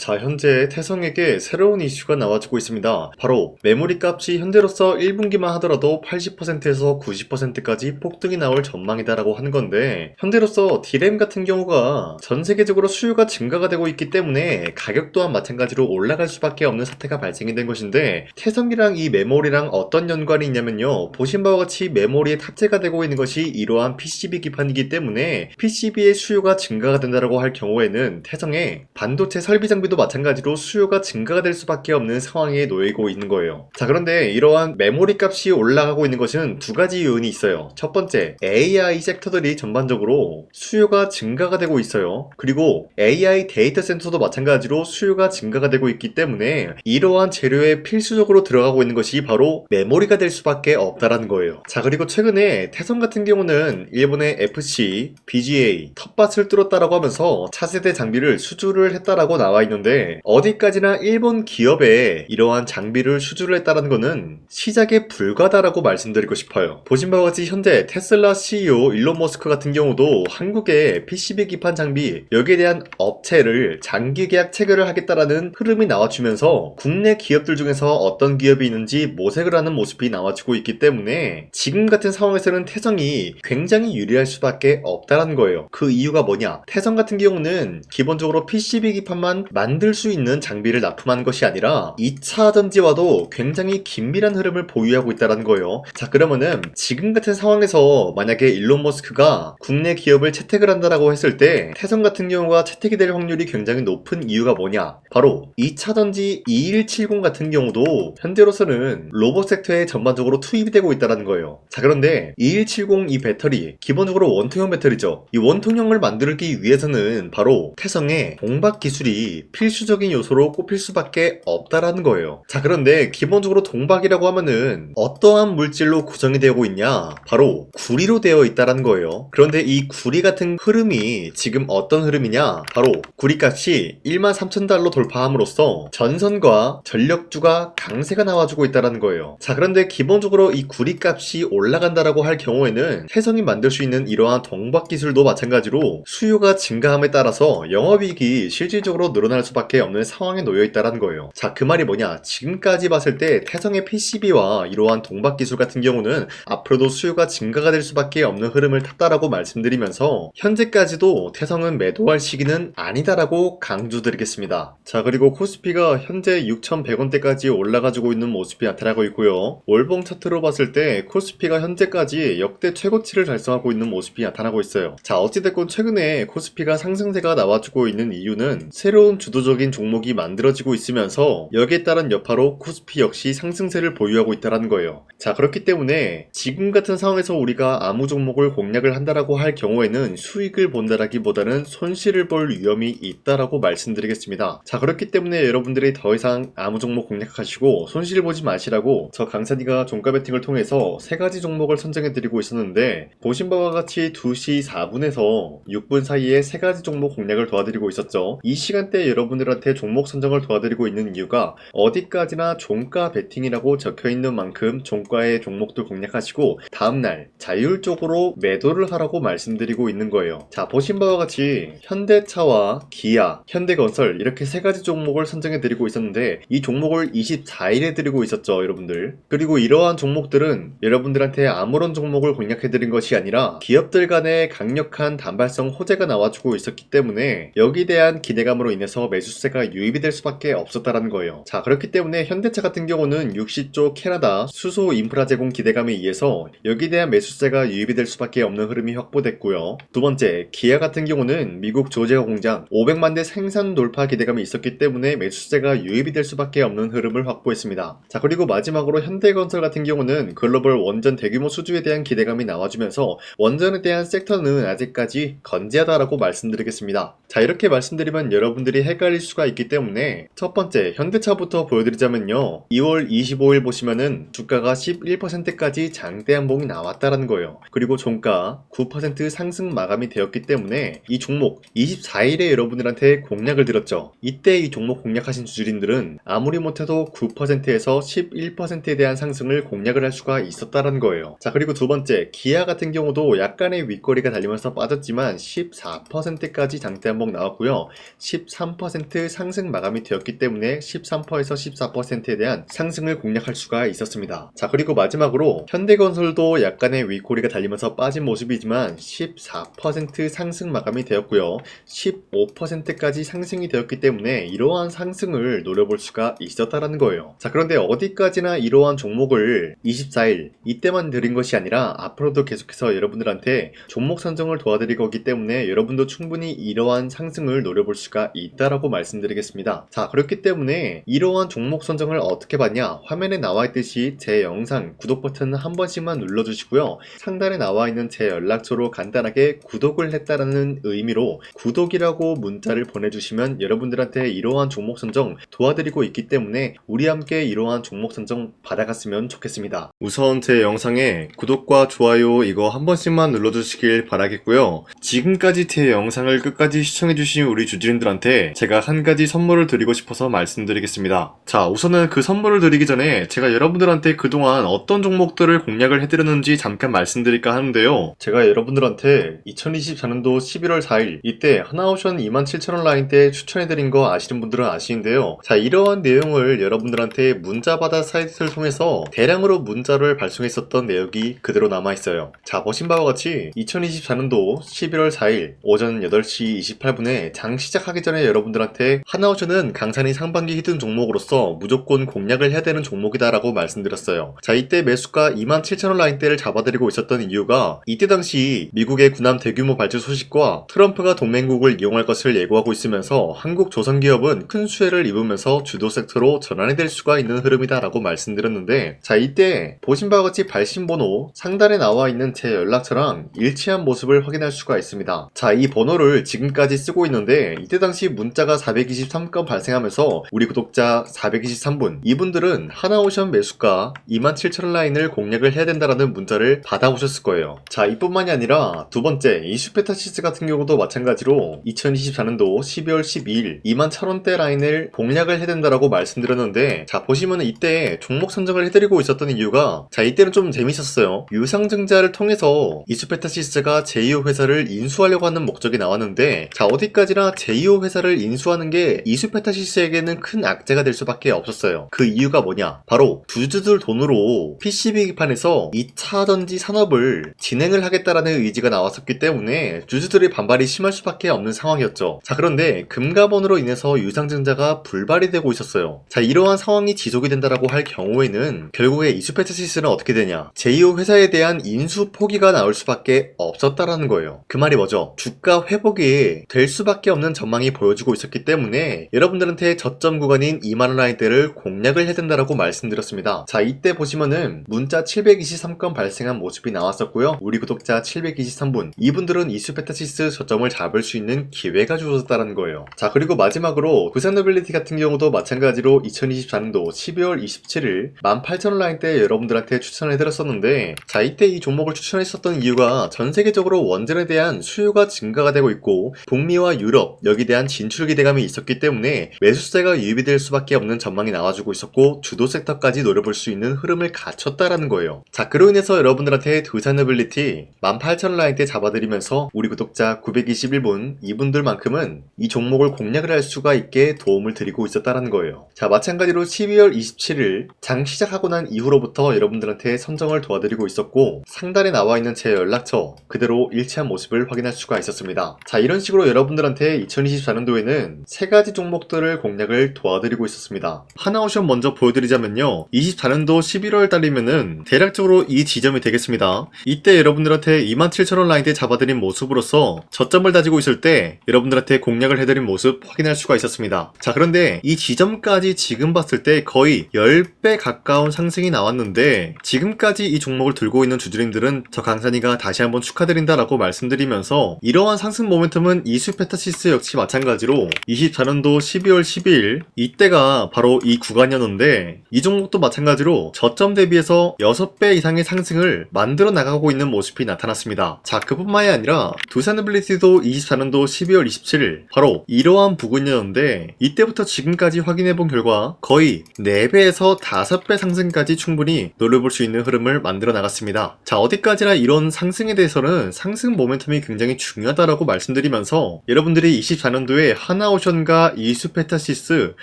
자, 현재 태성에게 새로운 이슈가 나와주고 있습니다. 바로 메모리 값이 현재로서 1분기만 하더라도 80%에서 90%까지 폭등이 나올 전망이다라고 하는 건데, 현재로서 D램 같은 경우가 전 세계적으로 수요가 증가가 되고 있기 때문에 가격 또한 마찬가지로 올라갈 수밖에 없는 사태가 발생이 된 것인데, 태성이랑 이 메모리랑 어떤 연관이 있냐면요, 보신 바와 같이 메모리에 탑재가 되고 있는 것이 이러한 PCB 기판이기 때문에 PCB의 수요가 증가가 된다고 할 경우에는 태성의 반도체 설비 장비도 마찬가지로 수요가 증가가 될 수밖에 없는 상황에 놓이고 있는 거예요. 자, 그런데 이러한 메모리 값이 올라가고 있는 것은 두 가지 요인이 있어요. 첫 번째, AI 섹터들이 전반적으로 수요가 증가가 되고 있어요. 그리고 AI 데이터 센터도 마찬가지로 수요가 증가가 되고 있기 때문에 이러한 재료에 필수적으로 들어가고 있는 것이 바로 메모리가 될 수밖에 없다라는 거예요. 자, 그리고 최근에 태성 같은 경우는 일본의 FC, BGA, 텃밭을 뚫었다라고 하면서 차세대 장비를 수주를 했다라고 나와 있는데, 어디까지나 일본 기업에 이러한 장비를 수주를 했다는 것은 시작에 불과하다라고 말씀드리고 싶어요. 보신 바와 같이 현재 테슬라 CEO 일론 머스크 같은 경우도 한국의 PCB 기판 장비 여기에 대한 업체를 장기 계약 체결을 하겠다라는 흐름이 나와주면서 국내 기업들 중에서 어떤 기업이 있는지 모색을 하는 모습이 나와주고 있기 때문에 지금 같은 상황에서는 태성이 굉장히 유리할 수밖에 없다라는 거예요. 그 이유가 뭐냐? 태성 같은 경우는 기본적으로 PCB 기판만 만들 수 있는 장비를 납품하는 것이 아니라 2차 전지와도 굉장히 긴밀한 흐름을 보유하고 있다는 거예요. 자, 그러면은 지금 같은 상황에서 만약에 일론 머스크가 국내 기업을 채택을 한다라고 했을 때 태성 같은 경우가 채택이 될 확률이 굉장히 높은 이유가 뭐냐? 바로 2차 전지 2170 같은 경우도 현재로서는 로봇 섹터에 전반적으로 투입이 되고 있다는 거예요. 자, 그런데 2170 이 배터리 기본적으로 원통형 배터리죠. 이 원통형을 만들기 위해서는 바로 태성의 동박 기술이 필수적인 요소로 꼽힐 수밖에 없다라는 거예요. 자, 그런데 기본적으로 동박이라고 하면은 어떠한 물질로 구성이 되고 있냐? 바로 구리로 되어 있다라는 거예요. 그런데 이 구리 같은 흐름이 지금 어떤 흐름이냐? 바로 구리값이 13,000달러 돌파함으로써 전선과 전력주가 강세가 나와주고 있다라는 거예요. 자, 그런데 기본적으로 이 구리값이 올라간다라고 할 경우에는 태성이 만들 수 있는 이러한 동박 기술도 마찬가지로 수요가 증가함에 따라서 영업이익이 실질적으로 늘어날 수밖에 없는 상황에 놓여 있다는 거예요. 자, 그 말이 뭐냐? 지금까지 봤을 때 태성의 PCB와 이러한 동박 기술 같은 경우는 앞으로도 수요가 증가가 될 수밖에 없는 흐름을 탔다라고 말씀드리면서 현재까지도 태성은 매도할 시기는 아니다라고 강조드리겠습니다. 자, 그리고 코스피가 현재 6,100원대까지 올라가지고 있는 모습이 나타나고 있고요. 월봉 차트로 봤을 때 코스피가 현재까지 역대 최고치를 달성하고 있는 모습이 나타나고 있어요. 자, 어찌됐건 최근에 코스피가 상승세가 나와주고 있는 이유는 새로운 주도적인 종목이 만들어지고 있으면서 여기에 따른 여파로 코스피 역시 상승세를 보유하고 있다는 거예요. 자, 그렇기 때문에 지금 같은 상황에서 우리가 아무 종목을 공략을 한다라고 할 경우에는 수익을 본다라기보다는 손실을 볼 위험이 있다라고 말씀드리겠습니다. 자, 그렇기 때문에 여러분들이 더 이상 아무 종목 공략하시고 손실을 보지 마시라고 저 강산이가 종가 베팅을 통해서 3가지 종목을 선정해드리고 있었는데, 보신 바와 같이 2시 4분에서 6분 사이에 3가지 종목 공략을 도와드리고 있었죠. 이 시간대에 여러분들한테 종목 선정을 도와드리고 있는 이유가 어디까지나 종가 베팅이라고 적혀있는 만큼 종가의 종목들 공략하시고 다음날 자율적으로 매도를 하라고 말씀드리고 있는 거예요. 자, 보신 바와 같이 현대차와 기아, 현대건설 이렇게 3가지 종목을 선정해드리고 있었는데 이 종목을 24일에 드리고 있었죠, 여러분들. 그리고 이러한 종목들은 여러분들한테 아무런 종목을 공략해드린 것이 아니라 기업들 간의 강력한 단발성 호재가 나와주고 있었기 때문에 여기에 대한 기대감으로 인해서 매수세가 유입이 될 수밖에 없었다는 거예요. 자, 그렇기 때문에 현대차 같은 경우는 60조 캐나다 수소 인프라 제공 기대감에 의해서 여기에 대한 매수세가 유입이 될 수밖에 없는 흐름이 확보됐고요. 두 번째, 기아 같은 경우는 미국 조지아 공장 500만 대 생산 돌파 기대감이 있었기 때문에 매수세가 유입이 될 수밖에 없는 흐름을 확보했습니다. 자, 그리고 마지막으로 현대건설 같은 경우는 글로벌 원전 대규모 수주에 대한 기대감이 나와주면서 원전에 대한 섹터는 아직까지 건재하다라고 말씀드리겠습니다. 자, 이렇게 말씀드리면 여러분들이 헷갈릴 수가 있기 때문에 첫 번째 현대차부터 보여드리자면요, 2월 25일 보시면은 주가가 11%까지 장대 한봉이 나왔다라는 거예요. 그리고 종가 9% 상승 마감이 되었기 때문에 이 종목 24일에 여러분들한테 공략을 드렸죠. 이때 이 종목 공략하신 주주님들은 아무리 못해도 9%에서 11%에 대한 상승을 공략을 할 수가 있었다는 거예요. 자, 그리고 두 번째, 기아 같은 경우도 약간의 윗거리가 달리면서 빠졌지만 14%까지 장대 한봉 나왔고요. 13% 13% 상승 마감이 되었기 때문에 13%에서 14%에 대한 상승을 공략할 수가 있었습니다. 자, 그리고 마지막으로 현대건설도 약간의 윗꼬리가 달리면서 빠진 모습이지만 14% 상승 마감이 되었고요. 15%까지 상승이 되었기 때문에 이러한 상승을 노려볼 수가 있었다라는 거예요. 자, 그런데 어디까지나 이러한 종목을 24일 이때만 드린 것이 아니라 앞으로도 계속해서 여러분들한테 종목 선정을 도와드릴 거기 때문에 여러분도 충분히 이러한 상승을 노려볼 수가 있다라고 말씀드리겠습니다. 자, 그렇기 때문에 이러한 종목 선정을 어떻게 받냐, 화면에 나와 있듯이 제 영상 구독 버튼 한 번씩만 눌러주시고요. 상단에 나와 있는 제 연락처로 간단하게 구독을 했다라는 의미로 구독이라고 문자를 보내주시면 여러분들한테 이러한 종목 선정 도와드리고 있기 때문에 우리 함께 이러한 종목 선정 받아갔으면 좋겠습니다. 우선 제 영상에 구독과 좋아요 이거 한 번씩만 눌러주시길 바라겠고요. 지금까지 제 영상을 끝까지 시청해주신 우리 주주님들한테 제가 한 가지 선물을 드리고 싶어서 말씀드리겠습니다. 자, 우선은 그 선물을 드리기 전에 제가 여러분들한테 그동안 어떤 종목들을 공략을 해드렸는지 잠깐 말씀드릴까 하는데요. 제가 여러분들한테 2024년도 11월 4일 이때 하나오션 27,000원 라인 때 추천해드린 거 아시는 분들은 아시는데요. 자, 이러한 내용을 여러분들한테 문자받아 사이트를 통해서 대량으로 문자를 발송했었던 내역이 그대로 남아있어요. 자, 보신 바와 같이 2024년도 11월 4일 오전 8시 28분에 장 시작하기 전에 여러분들한테 하나오션은 강산이 상반기 히든 종목으로서 무조건 공략을 해야 되는 종목이다 라고 말씀드렸어요. 자, 이때 매수가 27,000원 라인대를 잡아드리고 있었던 이유가 이때 당시 미국의 군함 대규모 발주 소식과 트럼프가 동맹국을 이용할 것을 예고하고 있으면서 한국 조선기업은 큰 수혜를 입으면서 주도 섹터로 전환이 될 수가 있는 흐름이다 라고 말씀드렸는데, 자, 이때 보신 바와 같이 발신번호 상단에 나와 있는 제 연락처랑 일치한 모습을 확인할 수가 있습니다. 자, 이 번호를 지금까지 쓰고 있는데 이때 당시 문자가 423건 발생하면서 우리 구독자 423분 이분들은 하나오션 매수가 27,000원 라인을 공략을 해야 된다라는 문자를 받아오셨을 거예요. 자, 이뿐만이 아니라 두 번째 이슈페타시스 같은 경우도 마찬가지로 2024년도 12월 12일 21,000원대 라인을 공략을 해야 된다라고 말씀드렸는데, 자, 보시면은 이때 종목 선정을 해드리고 있었던 이유가, 자, 이때는 좀 재밌었어요. 유상증자를 통해서 이슈페타시스가 제2호 회사를 인수하려고 하는 목적이 나왔는데, 자, 어디까지나 제2호 회사를 인수하는 게 이슈페타시스에게는 큰 악재가 될 수밖에 없었어요. 그 이유가 뭐냐? 바로 주주들 돈으로 PCB 기판에서 2차 전지 산업을 진행을 하겠다라는 의지가 나왔었기 때문에 주주들의 반발이 심할 수밖에 없는 상황이었죠. 자, 그런데 금가번으로 인해서 유상증자가 불발이 되고 있었어요. 자, 이러한 상황이 지속이 된다라고 할 경우에는 결국에 이슈페타시스는 어떻게 되냐? 제2호 회사에 대한 인수 포기가 나올 수밖에 없었다라는 거예요. 그 말이 뭐죠? 주가 회복이 될 수밖에 없는 전망이 보여지고 있었기 때문에 여러분들한테 저점 구간인 2만원 라인대를 공략을 해야 된다라고 말씀드렸습니다. 자, 이때 보시면은 문자 723건 발생한 모습이 나왔었고요. 우리 구독자 723분 이분들은 이슈페타시스 저점을 잡을 수 있는 기회가 주어졌다는 거예요. 자, 그리고 마지막으로 부산노빌리티 같은 경우도 마찬가지로 2024년도 12월 27일 18,000원 라인대 여러분들한테 추천을 해드렸었는데, 자, 이때 이 종목을 추천했었던 이유가 전 세계적으로 원전에 대한 수요가 증가가 되고 있고 북미와 유럽 여기에 대한 진출 기대감이 있었기 때문에 매수세가 유입이 될 수밖에 없는 전망이 나와주고 있었고 주도 섹터까지 노려볼 수 있는 흐름을 갖췄다라는 거예요. 자, 그로 인해서 여러분들한테 두산노빌리티 18,000원 라인대 잡아드리면서 우리 구독자 921분 이분들만큼은 이 종목을 공략을 할 수가 있게 도움을 드리고 있었다라는 거예요. 자, 마찬가지로 12월 27일 장 시작하고 난 이후로부터 여러분들한테 선정을 도와드리고 있었고 상단에 나와 있는 제 연락처 그대로 일치한 모습을 확인할 수가 있었습니다. 자, 이런 식으로 여러분들한테 2024년도에는 세 가지 종목들을 공략을 도와드리고 있었습니다. 하나오션 먼저 보여드리자면요, 24년도 11월 달이면은 대략적으로 이 지점이 되겠습니다. 이때 여러분들한테 27,000원 라인대 잡아드린 모습으로서 저점을 다지고 있을 때 여러분들한테 공략을 해드린 모습 확인할 수가 있었습니다. 자, 그런데 이 지점까지 지금 봤을 때 거의 10배 가까운 상승이 나왔는데 지금까지 이 종목을 들고 있는 주주님들은 저 강산이가 다시 한번 축하드린다라고 말씀드리면서 이러한 상승 모멘텀은 이슈페타시스 역시 마찬가지로 24년도 12월 12일 이때가 바로 이 구간이었는데 이 종목도 마찬가지로 저점 대비해서 6배 이상의 상승을 만들어 나가고 있는 모습이 나타났습니다. 자, 그뿐만이 아니라 두산노빌리티도 24년도 12월 27일 바로 이러한 부근이었는데 이때부터 지금까지 확인해본 결과 거의 4배에서 5배 상승까지 충분히 노려볼 수 있는 흐름을 만들어 나갔습니다. 자, 어디까지나 이런 상승에 대해서는 상승 모멘텀이 굉장히 중요하다라고 말씀드리면서 여러분들이 24년도에 하나 하나오션과 이수페타시스,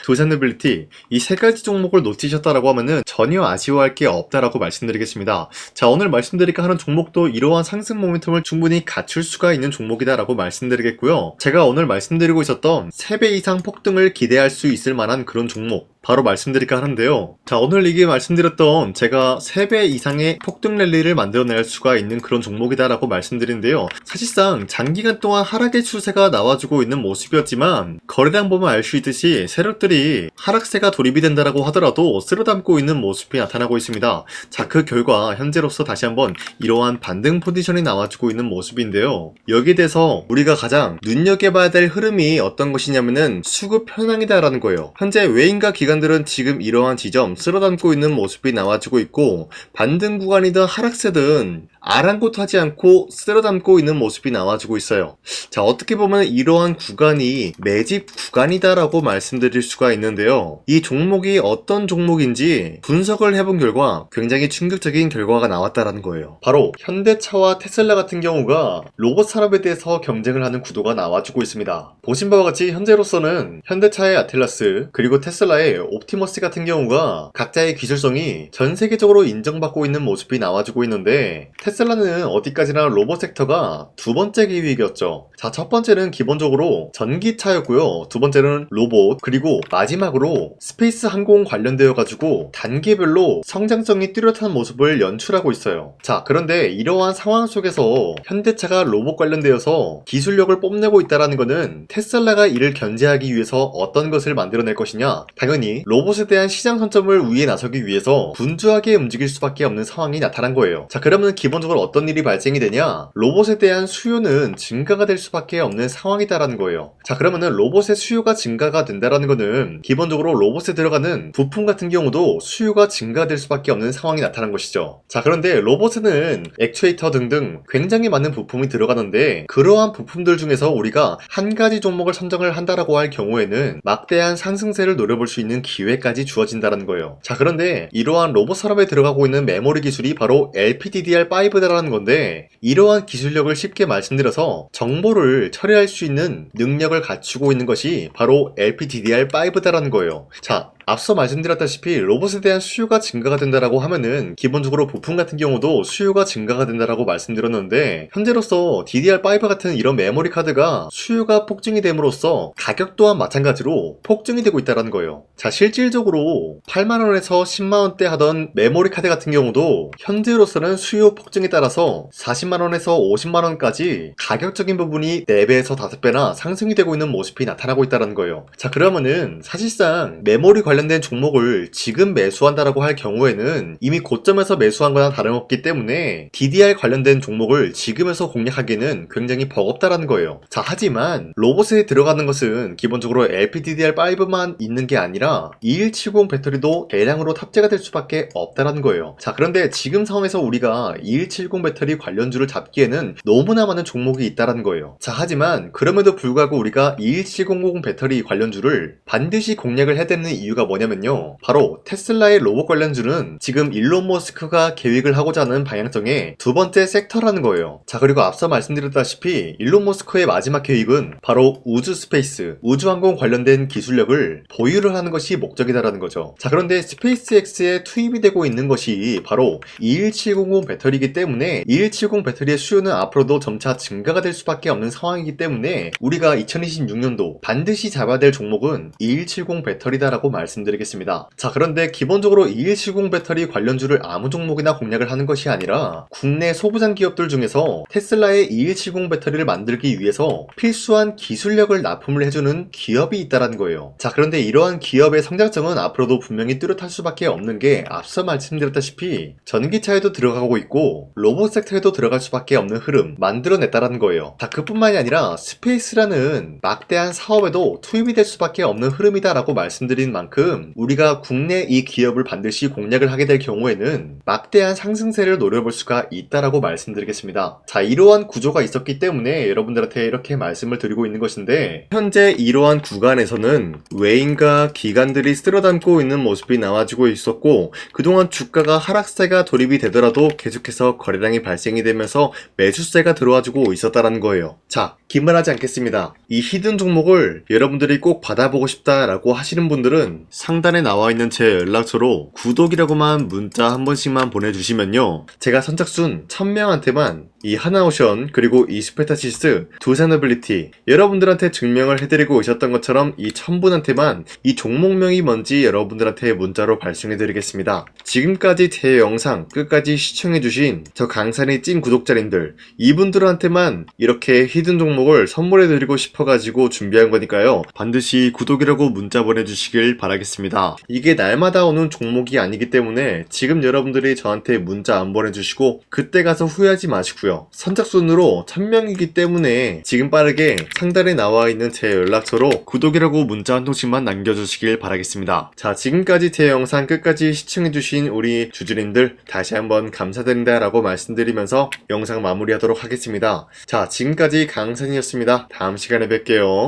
도자너빌리티 이 세 가지 종목을 놓치셨다라고 하면은 전혀 아쉬워할 게 없다라고 말씀드리겠습니다. 자, 오늘 말씀드릴까 하는 종목도 이러한 상승 모멘텀을 충분히 갖출 수가 있는 종목이다라고 말씀드리겠고요. 제가 오늘 말씀드리고 있었던 3배 이상 폭등을 기대할 수 있을 만한 그런 종목 바로 말씀드릴까 하는데요. 자, 오늘 이게 말씀드렸던 제가 3배 이상의 폭등 랠리를 만들어낼 수가 있는 그런 종목이다라고 말씀드리는데요. 사실상 장기간 동안 하락의 추세가 나와주고 있는 모습이었지만 거래량 보면 알 수 있듯이 세력들이 하락세가 돌입이 된다라고 하더라도 쓸어담고 있는 모습이 나타나고 있습니다. 자, 그 결과 현재로서 다시 한번 이러한 반등 포지션이 나와주고 있는 모습인데요. 여기에 대해서 우리가 가장 눈여겨봐야 될 흐름이 어떤 것이냐면은 수급 현황이다라는 거예요. 현재 외인과 기관들은 지금 이러한 지점 쓸어담고 있는 모습이 나와주고 있고, 반등 구간이든 하락세든 아랑곳하지 않고 쓸어담고 있는 모습이 나와주고 있어요. 자, 어떻게 보면 이러한 구간이 매집 구간이다라고 말씀드릴 수가 있는데요. 이 종목이 어떤 종목인지 분석을 해본 결과 굉장히 충격적인 결과가 나왔다라는 거예요. 바로 현대차와 테슬라 같은 경우가 로봇 산업에 대해서 경쟁을 하는 구도가 나와주고 있습니다. 보신 바와 같이 현재로서는 현대차의 아틀라스 그리고 테슬라의 옵티머스 같은 경우가 각자의 기술성이 전 세계적으로 인정받고 있는 모습이 나와주고 있는데, 테슬라는 어디까지나 로봇 섹터가 두 번째 기획이었죠. 자, 첫 번째는 기본적으로 전기차였고요. 두 번째는 로봇, 그리고 마지막으로 스페이스 항공 관련되어 가지고 단계별로 성장성이 뚜렷한 모습을 연출하고 있어요. 자, 그런데 이러한 상황 속에서 현대차가 로봇 관련되어서 기술력을 뽐내고 있다는 것은 테슬라가 이를 견제하기 위해서 어떤 것을 만들어낼 것이냐, 당연히 로봇에 대한 시장 선점을 위해 나서기 위해서 분주하게 움직일 수밖에 없는 상황이 나타난 거예요. 자, 그러면 기본적으로 어떤 일이 발생이 되냐, 로봇에 대한 수요는 증가가 될 수밖에 없는 상황이다라는 거예요. 자, 그러면은 로봇의 수요가 증가가 된다라는 거는 기본적으로 로봇에 들어가는 부품 같은 경우도 수요가 증가될 수밖에 없는 상황이 나타난 것이죠. 자, 그런데 로봇에는 액추에이터 등등 굉장히 많은 부품이 들어가는데, 그러한 부품들 중에서 우리가 한 가지 종목을 선정을 한다라고 할 경우에는 막대한 상승세를 노려볼 수 있는 기회까지 주어진다는 거예요. 자, 그런데 이러한 로봇 산업에 들어가고 있는 메모리 기술이 바로 LPDDR5다라는 건데, 이러한 기술력을 쉽게 말씀드려서 정보를 처리할 수 있는 능력을 갖추고 있는 것이 바로 LPDDR5다라는 거예요. 자, 앞서 말씀드렸다시피 로봇에 대한 수요가 증가가 된다라고 하면은 기본적으로 부품 같은 경우도 수요가 증가가 된다라고 말씀드렸는데, 현재로서 DDR5 같은 이런 메모리 카드가 수요가 폭증이 됨으로써 가격 또한 마찬가지로 폭증이 되고 있다는 거예요. 자, 실질적으로 8만원에서 10만원대 하던 메모리 카드 같은 경우도 현재로서는 수요 폭증에 따라서 40만원에서 50만원까지 가격적인 부분이 4배에서 5배나 상승이 되고 있는 모습이 나타나고 있다는 거예요. 자, 그러면은 사실상 메모리 관련된 종목을 지금 매수한다라고 할 경우에는 이미 고점에서 매수한 거나 다름없기 때문에 DDR 관련된 종목을 지금에서 공략하기에는 굉장히 버겁다라는 거예요. 자, 하지만 로봇에 들어가는 것은 기본적으로 LPDDR5만 있는 게 아니라 2170 배터리도 대량으로 탑재가 될 수밖에 없다라는 거예요. 자, 그런데 지금 상황에서 우리가 2170 배터리 관련주를 잡기에는 너무나 많은 종목이 있다라는 거예요. 자, 하지만 그럼에도 불구하고 우리가 21700 배터리 관련주를 반드시 공략을 해야 되는 이유가 뭐냐면요, 바로 테슬라의 로봇 관련주는 지금 일론 머스크가 계획을 하고자 하는 방향성의 두 번째 섹터라는 거예요. 자, 그리고 앞서 말씀드렸다시피 일론 머스크의 마지막 계획은 바로 우주 스페이스, 우주항공 관련된 기술력을 보유를 하는 것이 목적이다라는 거죠. 자, 그런데 스페이스X에 투입이 되고 있는 것이 바로 21700 배터리이기 때문에 2170 배터리의 수요는 앞으로도 점차 증가가 될 수밖에 없는 상황이기 때문에 우리가 2026년도 반드시 잡아야 될 종목은 2170 배터리다라고 말씀드리겠습니다. 자, 그런데 기본적으로 2170 배터리 관련주를 아무 종목이나 공략을 하는 것이 아니라 국내 소부장 기업들 중에서 테슬라의 2170 배터리를 만들기 위해서 필수한 기술력을 납품을 해주는 기업이 있다는 거예요. 자, 그런데 이러한 기업의 성장성은 앞으로도 분명히 뚜렷할 수밖에 없는 게 앞서 말씀드렸다시피 전기차에도 들어가고 있고 로봇 섹터에도 들어갈 수밖에 없는 흐름 만들어냈다는 거예요. 자, 그뿐만이 아니라 스페이스라는 막대한 사업에도 투입이 될 수밖에 없는 흐름이다라고 말씀드린 만큼 지금 우리가 국내 이 기업을 반드시 공략을 하게 될 경우에는 막대한 상승세를 노려볼 수가 있다라고 말씀드리겠습니다. 자, 이러한 구조가 있었기 때문에 여러분들한테 이렇게 말씀을 드리고 있는 것인데, 현재 이러한 구간에서는 외인과 기관들이 쓸어담고 있는 모습이 나와주고 있었고, 그동안 주가가 하락세가 돌입이 되더라도 계속해서 거래량이 발생이 되면서 매수세가 들어와주고 있었다라는 거예요. 자, 긴말하지 않겠습니다. 이 히든 종목을 여러분들이 꼭 받아보고 싶다라고 하시는 분들은 상단에 나와 있는 제 연락처로 구독이라고만 문자 한 번씩만 보내주시면요, 제가 선착순 1000명한테만 이 하나오션 그리고 이 스페타시스 두 사너빌리티 여러분들한테 증명을 해드리고 있었던 것처럼 이 1000분한테만 이 종목명이 뭔지 여러분들한테 문자로 발송해드리겠습니다. 지금까지 제 영상 끝까지 시청해주신 저 강산의 찐 구독자님들, 이분들한테만 이렇게 히든 종목을 선물해드리고 싶어가지고 준비한 거니까요, 반드시 구독이라고 문자 보내주시길 바라겠습니다. 이게 날마다 오는 종목이 아니기 때문에 지금 여러분들이 저한테 문자 안 보내주시고 그때 가서 후회하지 마시고요. 선착순으로 1000명이기 때문에 지금 빠르게 상단에 나와 있는 제 연락처로 구독이라고 문자 한 통씩만 남겨주시길 바라겠습니다. 자, 지금까지 제 영상 끝까지 시청해주신 우리 주주님들 다시 한번 감사드린다 라고 말씀드리면서 영상 마무리하도록 하겠습니다. 자, 지금까지 강산이었습니다. 다음 시간에 뵐게요.